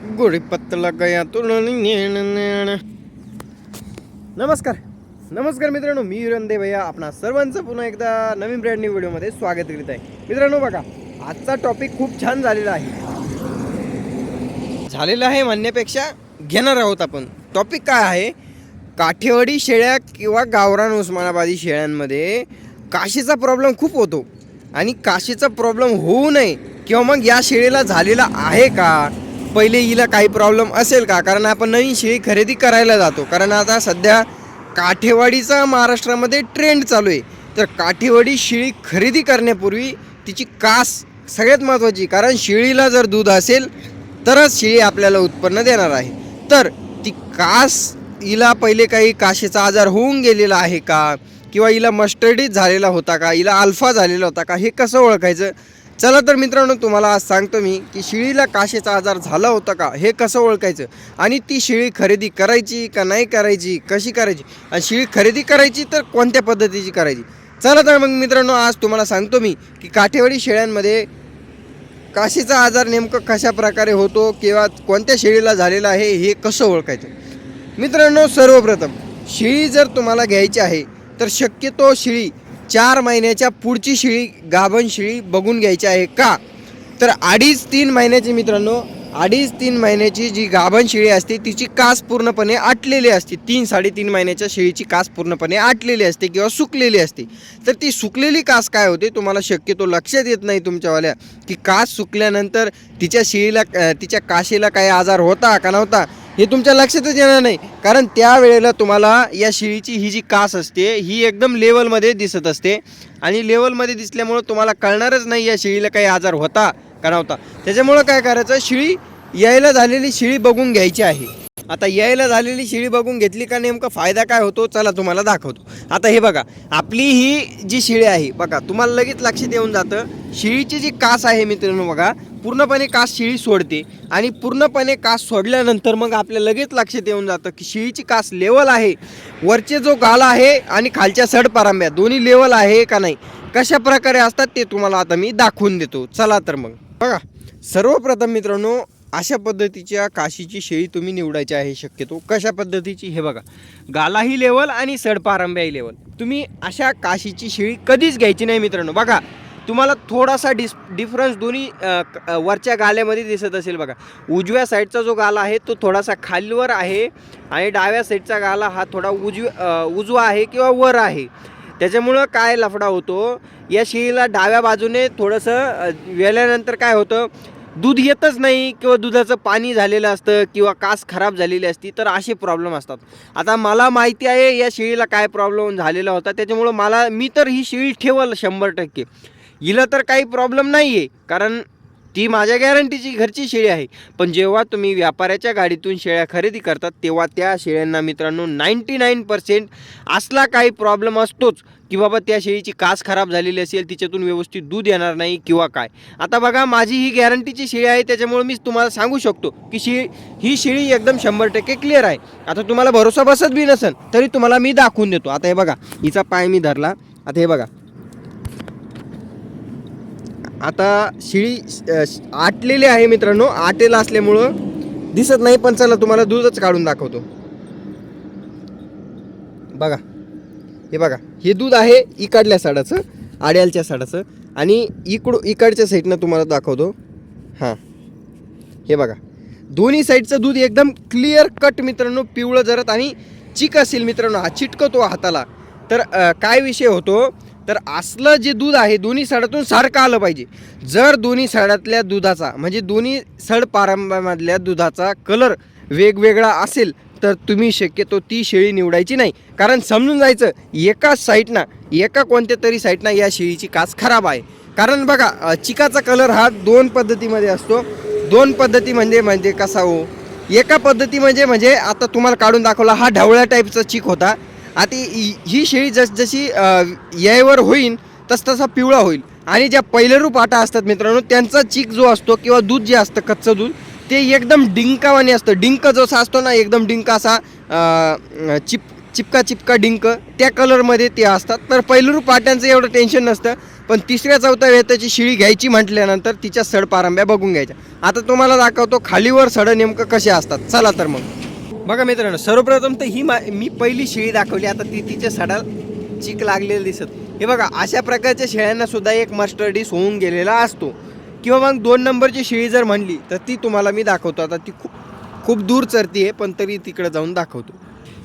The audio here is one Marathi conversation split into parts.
गोरी पत्तला गया तुळणी नमस्कार मित्रांनो, मी विरंदे भैया आपणा सर्वांचं पुन्हा एकदा नवीन ब्रँड न्यू व्हिडिओमध्ये स्वागत करीत आहे. मित्रांनो बघा, आजचा टॉपिक खूप छान झालेला आहे म्हणण्यापेक्षा घेणार आहोत आपण. टॉपिक काय आहे? काठेवाडी शेळ्या किंवा गावरान उस्मानाबादी शेळ्यांमध्ये काशीचा प्रॉब्लेम खूप होतो आणि काशीचा प्रॉब्लेम होऊ नये किंवा मग या शेळीला झालेला आहे का, पहिले हिला काही प्रॉब्लेम असेल का, कारण आपण नवीन शेळी खरेदी करायला जातो. कारण आता सध्या काठेवाडीचा महाराष्ट्रामध्ये ट्रेंड चालू आहे. तर काठेवाडी शेळी खरेदी करण्यापूर्वी तिची कास सगळ्यात महत्त्वाची, कारण शेळीला जर दूध असेल तरच शेळी आपल्याला उत्पन्न देणार आहे. तर ती कास हिला पहिले काही काशीचा आजार होऊन गेलेला आहे का, किंवा हिला मस्टर्डीज झालेला होता का, हिला अल्फा झालेला होता का, हे कसं ओळखायचं? चला तर मित्रांनो, तुम्हाला आज सांगतो मी की शेळीला काशीचा आजार झाला होता का हे कसं ओळखायचं, आणि ती शेळी खरेदी करायची का नाही करायची, कशी करायची, आणि शेळी खरेदी करायची तर कोणत्या पद्धतीची करायची. चला तर मग मित्रांनो, आज तुम्हाला सांगतो मी की काठेवाडी शेळ्यांमध्ये काशीचा आजार नेमकं कशा प्रकारे होतो किंवा कोणत्या शेळीला झालेला आहे हे कसं ओळखायचं. मित्रांनो, सर्वप्रथम शेळी जर तुम्हाला घ्यायची आहे तर शक्यतो शेळी 4 महिन्याच्या पुढची शेळी, गाभण शेळी बघून घ्यायची आहे. का तर 2.5-3 महिन्याची, मित्रांनो 2.5-3 महिन्याची जी गाभण शेळी असते तिची कास पूर्णपणे आटलेली असते. 3-3.5 महिन्याच्या शेळीची कास पूर्णपणे आटलेली असते किंवा सुकलेली असते. तर ती सुकलेली कास काय होते, तुम्हाला शक्यतो लक्षात येत नाही तुमच्यावाल्या की कास सुकल्यानंतर तिच्या शेळीला, तिच्या काशीला काही आजार होता का नव्हता हे तुमच्या लक्षातच येणार नाही. कारण त्यावेळेला तुम्हाला या शेळीची ही जी कास असते ही एकदम लेवलमध्ये दिसत असते, आणि लेवलमध्ये दिसल्यामुळं तुम्हाला कळणारच नाही या शेळीला काही आजार होता का नव्हता. त्याच्यामुळं काय करायचं, शेळी यायला झालेली शेळी बघून घ्यायची आहे. आता यायला झालेली शेळी बघून घेतली का नेमका फायदा काय होतो, चला तुम्हाला दाखवतो. आता हे बघा, आपली ही जी शेळी आहे बघा, तुम्हाला लगेच लक्षात येऊन जातं शेळीची जी कास आहे मित्रांनो, बघा पूर्णपणे कास शेळी सोडते, आणि पूर्णपणे कास सोडल्यानंतर मग आपल्याला लगेच लक्षात येऊन जातं की शेळीची कास लेवल आहे, वरचे जो गाला आहे आणि खालच्या सडपारंब्या दोन्ही लेवल आहे का नाही, कशा प्रकारे असतात ते तुम्हाला आता मी दाखवून देतो. चला तर मग बघा, सर्वप्रथम मित्रांनो अशा पद्धतीच्या काशीची शेळी तुम्ही निवडायची आहे. शक्यतो कशा पद्धतीची, हे बघा गालाही लेवल आणि सडपारंब्याही लेवल. तुम्ही अशा काशीची शेळी कधीच घ्यायची नाही मित्रांनो. बघा तुम्हाला थोडासा डिफरन्स दोन्ही वरच्या गाल्यामध्ये दिसत असेल. बघा उजव्या साईडचा जो गाला आहे तो थोडासा खालीवर आहे, आणि डाव्या साईडचा गाला हा थोडा उजवा आहे किंवा वर आहे. त्याच्यामुळं काय लफडा होतो, या शेळीला डाव्या बाजूने थोडंसं वेल्यानंतर काय होतं, दूध येतच नाही किंवा दुधाचं पाणी झालेलं असतं किंवा कास खराब झालेली असती, तर असे प्रॉब्लेम असतात. आता मला माहिती आहे या शेळीला काय प्रॉब्लेम झालेला होता, त्याच्यामुळं मी तर ही शेळी ठेवल 100%. हिला तर काही प्रॉब्लेम नाही आहे, कारण ती माझ्या गॅरंटीची घरची शेळी आहे. पण जेव्हा तुम्ही व्यापाऱ्याच्या गाडीतून शेळ्या खरेदी करतात तेव्हा त्या शेळ्यांना मित्रांनो 99% असला काही प्रॉब्लेम असतोच की बाबा त्या शेळीची कास खराब झालेली असेल, तिच्यातून व्यवस्थित दूध येणार नाही किंवा काय. आता बघा, माझी ही गॅरंटीची शेळी आहे, त्याच्यामुळे मी तुम्हाला सांगू शकतो की ही शेळी एकदम 100% क्लिअर आहे. आता तुम्हाला भरोसा बसत बी नसेल तरी तुम्हाला मी दाखवून देतो. आता हे बघा, हिचा पाय मी धरला. आता हे बघा, आता शेळी आटलेली आहे मित्रांनो. आटेला असल्यामुळं दिसत नाही, पण चला तुम्हाला दूधच काढून दाखवतो. बघा हे बघा, हे दूध आहे इकडल्या साडाचं, आड्यालच्या साडाचं, आणि इकडच्या साईडनं तुम्हाला दाखवतो. हां हे बघा, दोन्ही साईडचं दूध एकदम क्लिअर कट मित्रांनो, पिवळं जरत आणि चिक असेल मित्रांनो, हा चिटकतो हाताला. तर काय विषय होतो, तर असलं जे दूध आहे दोन्ही साडातून सारखं आलं पाहिजे. जर दोन्ही साडातल्या दुधाचा म्हणजे दोन्ही सड पारंब्यामधल्या दुधाचा कलर वेगवेगळा असेल तर तुम्ही शक्यतो ती शेळी निवडायची नाही. कारण समजून जायचं एकाच साईडनं, एका कोणत्या तरी साईडनं या शेळीची कास खराब आहे. कारण बघा, चिकाचा कलर हा 2 पद्धतीमध्ये असतो. 2 पद्धती म्हणजे कसा हो, एका पद्धती म्हणजे आता तुम्हाला काढून दाखवला, हा ढवळ्या टाईपचा चिक होता. आता ही शेळी जशी यायवर होईल तसा पिवळा होईल, आणि ज्या पहिलेरू पाटा असतात मित्रांनो त्यांचा चिक जो असतो किंवा दूध जे असतं कच्चं दूध ते एकदम डिंकावाने असतं. डिंक जसा असतो ना, एकदम डिंक असा चिपका डिंक, त्या कलरमध्ये ते असतात. तर पहिलेरू पाट्यांचं एवढं टेन्शन नसतं. पण तिसऱ्या चौथ्या वेताची शेळी घ्यायची म्हटल्यानंतर तिच्या सड पारंब्या बघून घ्यायच्या. आता तुम्हाला दाखवतो खालीवर सड नेमकं कसे असतात. चला तर मग बघा मित्रांनो, सर्वप्रथम तर ही मी पहिली शेळी दाखवली. आता ती तिच्या सडा चिक लागलेलं दिसत. हे बघा, अशा प्रकारच्या शेळ्यांना सुद्धा एक मस्टर्डीस होऊन गेलेला असतो. किंवा मग 2 नंबरची शेळी जर म्हणली तर ती तुम्हाला मी दाखवतो. आता ती खूप दूर चरती आहे, पण तरी तिकडे जाऊन दाखवतो.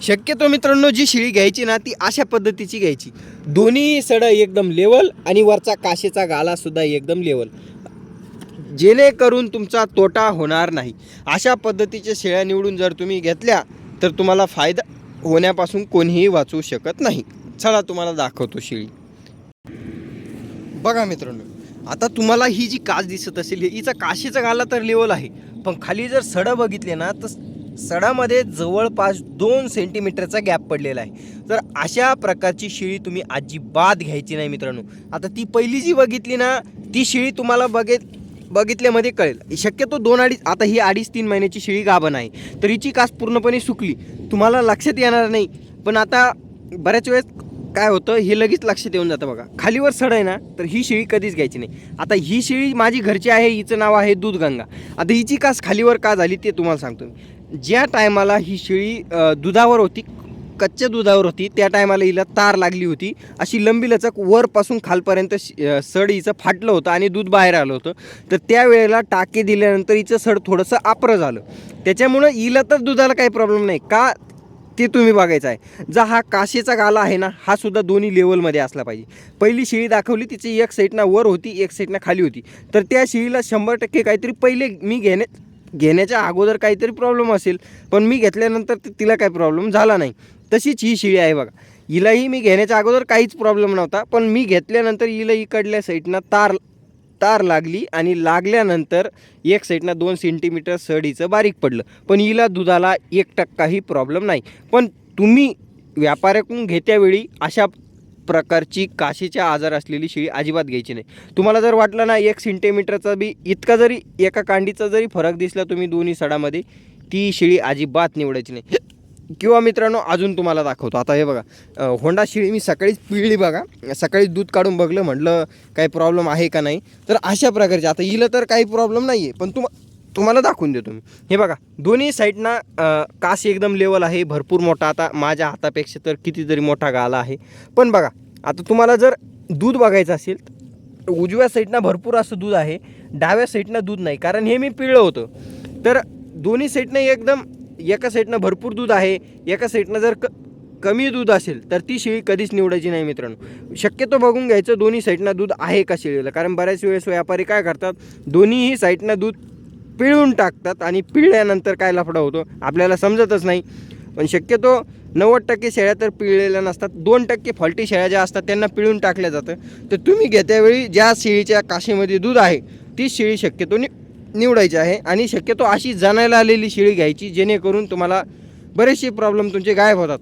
शक्यतो मित्रांनो, जी शेळी घ्यायची ना ती अशा पद्धतीची घ्यायची. दोन्ही सडा एकदम लेवल आणि वरचा काशीचा गाला सुद्धा एकदम लेवल, जेणेकरून तुमचा तोटा होणार नाही. अशा पद्धतीच्या शेळ्या निवडून जर तुम्ही घेतल्या तर तुम्हाला फायदा होण्यापासून कोणीही वाचवू शकत नाही. चला तुम्हाला दाखवतो शेळी. बघा मित्रांनो, आता तुम्हाला ही जी कास दिसत असेल, हिचा काशीचा गाला तर लेवल आहे, पण खाली जर सडा बघितले ना तर सडामध्ये जवळपास 2 सेंटीमीटरचा गॅप पडलेला आहे. तर अशा प्रकारची शेळी तुम्ही अजिबात घ्यायची नाही मित्रांनो. आता ती पहिली जी बघितली ना ती शेळी तुम्हाला बघितल्यामध्ये कळेल. शक्यतो 2-2.5, आता ही 2.5-3 महिन्याची शेळी गाभण आहे, तर हिची कास पूर्णपणे सुकली, तुम्हाला लक्षात येणार नाही. पण आता बऱ्याच वेळेस काय होतं, हे लगेच लक्षात येऊन जातं. बघा, खालीवर सड आहे ना, तर ही शेळी कधीच घ्यायची नाही. आता ही शेळी माझी घरची आहे, हिचं नाव आहे दूधगंगा. आता हिची कास खालीवर का झाली ते तुम्हाला सांगतो. ज्या टायमाला ही शेळी दुधावर होती, कच्च्या दुधावर होती, त्या टायमाला हिला तार लागली होती. अशी लंबी लचक वरपासून खालपर्यंत सड हिचं फाटलं होतं आणि दूध बाहेर आलं होतं. तर त्यावेळेला टाके दिल्यानंतर हिचं सड थोडंसं आपरं झालं. त्याच्यामुळं हिला तर दुधाला काही प्रॉब्लेम नाही का, ते तुम्ही बघायचं आहे. जा हा काशीचा गाला आहे ना, हा सुद्धा दोन्ही लेवलमध्ये असला पाहिजे. पहिली शेळी दाखवली तिची एक साईडनं वर होती, एक साईडनं खाली होती. तर त्या शेळीला 100% काहीतरी पहिले मी घेण्याच्या अगोदर काहीतरी प्रॉब्लेम असेल, पण मी घेतल्यानंतर तिला काही प्रॉब्लेम झाला नाही. तशीच ही शेळी आहे बघा. हिलाही मी घेण्याच्या अगोदर काहीच प्रॉब्लेम नव्हता, पण मी घेतल्यानंतर हिला इकडल्या साईडनं तार लागली आणि लागल्यानंतर एक साईडनं 2 सेंटीमीटर सड हिचं बारीक पडलं. पण हिला दुधाला 1% प्रॉब्लेम नाही. पण तुम्ही व्यापाऱ्याकडून घेत्यावेळी अशा प्रकारची काशीचा आजार असलेली शेळी अजिबात घ्यायची नाही. तुम्हाला जर वाटलं ना 1 सेंटीमीटरचा बी इतका जरी एका कांडीचा जरी फरक दिसला तुम्ही दोन्ही सडामध्ये, ती शेळी अजिबात निवडायची नाही. किंवा मित्रांनो, अजून तुम्हाला दाखवतो. आता हे बघा, होंडा शेळी मी सकाळीच पिळली बघा. सकाळी दूध काढून बघलं, म्हटलं काही प्रॉब्लेम आहे का नाही. तर अशा प्रकारचे, आता हिला तर काही प्रॉब्लेम नाही आहे, पण तुम्हाला दाखवून देतो मी. हे बघा, दोन्ही साईडनं कास एकदम लेवल आहे, भरपूर मोठा. आता माझ्या हातापेक्षा तर कितीतरी मोठा गाला आहे. पण बघा, आता तुम्हाला जर दूध बघायचं असेल तर उजव्या साईडनं भरपूर असं दूध आहे, डाव्या साईडनं दूध नाही, कारण हे मी पिळलं होतं. तर दोन्ही साईडनं एकदम, एका साईडनं भरपूर दूध आहे, एका साईडनं जर कमी दूध असेल तर ती शेळी कधीच निवडायची नाही मित्रांनो. शक्यतो बघून घ्यायचं दोन्ही साईडनं दूध आहे का शेळीला, कारण बऱ्याच वेळेस व्यापारी काय करतात, दोन्हीही साईडनं दूध पिळून टाकतात आणि पिळल्यानंतर काय लफडा होतो आपल्याला समजतच नाही. पण शक्यतो 90% शेळ्या तर पिळलेल्या नसतात. 2% फॉल्टी शेळ्या ज्या असतात त्यांना पिळून टाकल्या जातं. तर तुम्ही घेत्यावेळी ज्या शेळीच्या काशीमध्ये दूध आहे ती शेळी शक्यतो निवडायची आहे. आणि शक्यतो अशी जाणायला आलेली शेळी घ्यायची, जेणेकरून तुम्हाला बरेचसे प्रॉब्लेम तुमचे गायब होतात.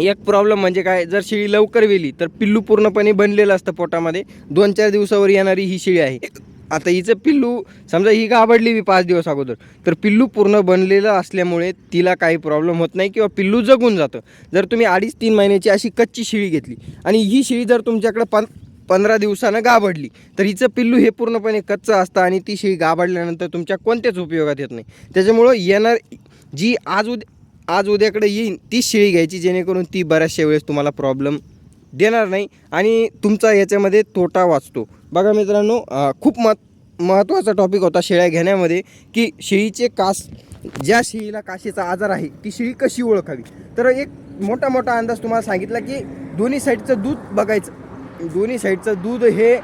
एक प्रॉब्लेम म्हणजे काय, जर शेळी लवकर वेली तर पिल्लू पूर्णपणे बनलेलं असतं पोटामध्ये. 2-4 दिवसावर येणारी ही शेळी आहे. आता हिचं पिल्लू, समजा ही गाभडली 5 दिवस अगोदर, तर पिल्लू पूर्ण बनलेलं असल्यामुळे तिला काही प्रॉब्लेम होत नाही किंवा पिल्लू जगून जातं. जर तुम्ही 2.5-3 महिन्याची अशी कच्ची शेळी घेतली आणि ही शेळी जर तुमच्याकडे 15 दिवसानं गाभडली, तर हिचं पिल्लू हे पूर्णपणे कच्चं असतं आणि ती शेळी गाभडल्यानंतर तुमच्या कोणत्याच उपयोगात येत नाही. त्याच्यामुळं येणार जी आज उद्याकडे येईन तीच शेळी घ्यायची, जेणेकरून ती बऱ्याचशा वेळेस तुम्हाला प्रॉब्लेम देणार नाही आणि तुमचा याच्यामध्ये तोटा वाचतो. बघा मित्रांनो, खूप महत्त्वाचा टॉपिक होता शेळ्या घेण्यामध्ये, की शेळीचे कास, ज्या शेळीला काशीचा आजार आहे ती शेळी कशी ओळखावी. तर एक मोठा अंदाज तुम्हाला सांगितला की दोन्ही साईडचं दूध बघायचं. दोन्ही साईडचं दूध हे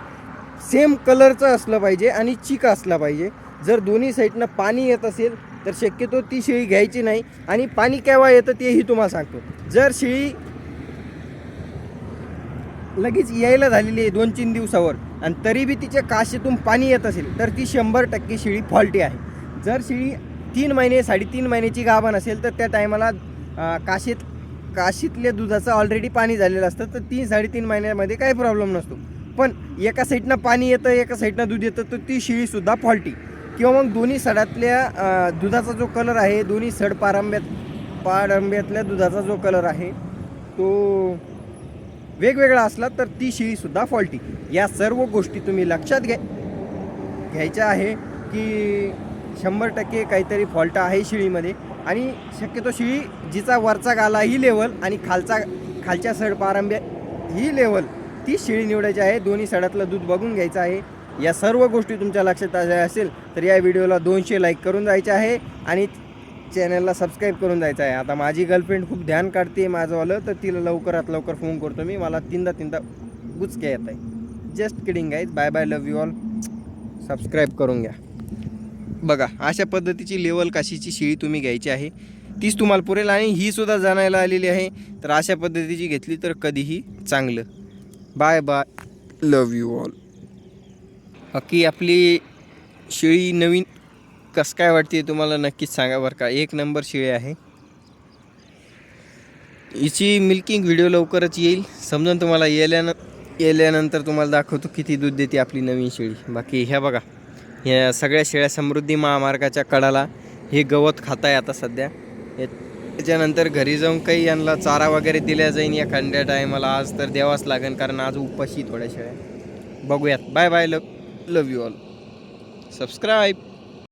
सेम कलरचं असलं पाहिजे आणि चिका असला पाहिजे. जर दोन्ही साईडनं पाणी येत असेल तर शक्यतो ती शेळी घ्यायची नाही. आणि पाणी केव्हा येतं तेही तुम्हाला सांगतो. जर शेळी लगेच यायला झालेली आहे 2-3 दिवसावर आणि तरी बी तिच्या काशीतून पाणी येत असेल तर ती 100% शेळी फॉल्टी आहे. जर शेळी 3 महिने 3.5 महिन्याची गाभण असेल तर त्या टायमाला काशीतल्या दुधाचं ऑलरेडी पाणी झालेलं असतं, तर 3-3.5 महिन्यामध्ये काही प्रॉब्लेम नसतो. पण एका साईडनं पाणी येतं, एका साईडनं दूध येतं, तर ती शेळीसुद्धा फॉल्टी. किंवा मग दोन्ही सडातल्या दुधाचा जो कलर आहे, दोन्ही सड पारंब्यातल्या दुधाचा जो कलर आहे तो वेगवेगळा असला तर ती शेळीसुद्धा फॉल्टी. या सर्व गोष्टी तुम्ही लक्षात घ्यायच्या आहे की 100% काहीतरी फॉल्ट आहे शेळीमध्ये. आणि शक्यतो शेळी जिचा वरचा गाला ही लेवल आणि खालच्या सड पारंब्या ही लेवल ती शेळी निवडायची आहे. दोन्ही सडातलं दूध बघून घ्यायचं आहे. या सर्व गोष्टी तुमच्या लक्षात आल्या असेल तर या व्हिडिओला 200 लाईक करून जायचे आहे आणि चॅनलला सबस्क्राईब करून जायचं आहे. आता माझी गर्लफ्रेंड खूप ध्यान काढते माझंवालं, तर तिला लवकरात लवकर फोन करतो मी. मला तीनदा गुचक्या येत आहे. Just kidding guys. Bye bye, love you all. Subscribe करून घ्या. बघा अशा पद्धतीची लेवल काशीची शेळी तुम्ही घ्यायची आहे, तीच तुम्हाला पुरेल. आणि ही सुद्धा जाणायला आलेली आहे, तर अशा पद्धतीची घेतली तर कधीही चांगलं. Bye bye, love you all. बाकी आपली शेळी नवीन कसं काय वाटते तुम्हाला नक्कीच सांगा बरं का. एक नंबर शेळी आहे. हिची मिल्किंग व्हिडिओ लवकरच येईल, समजून तुम्हाला येल्यानंतर तुम्हाला दाखवतो किती दूध देते आपली नवीन शेळी. बाकी ह्या बघा, ह्या सगळ्या शेळ्या समृद्धी महामार्गाच्या कडाला हे गवत खात आहे आता सध्या. त्याच्यानंतर घरी जाऊन काही यांना चारा वगैरे दिल्या जाईन या खंड्या टायमाला. आज तर द्यावाच लागेल कारण आज उपाशी थोड्या शेळ्या. बघूयात. Bye bye, love you all. Subscribe.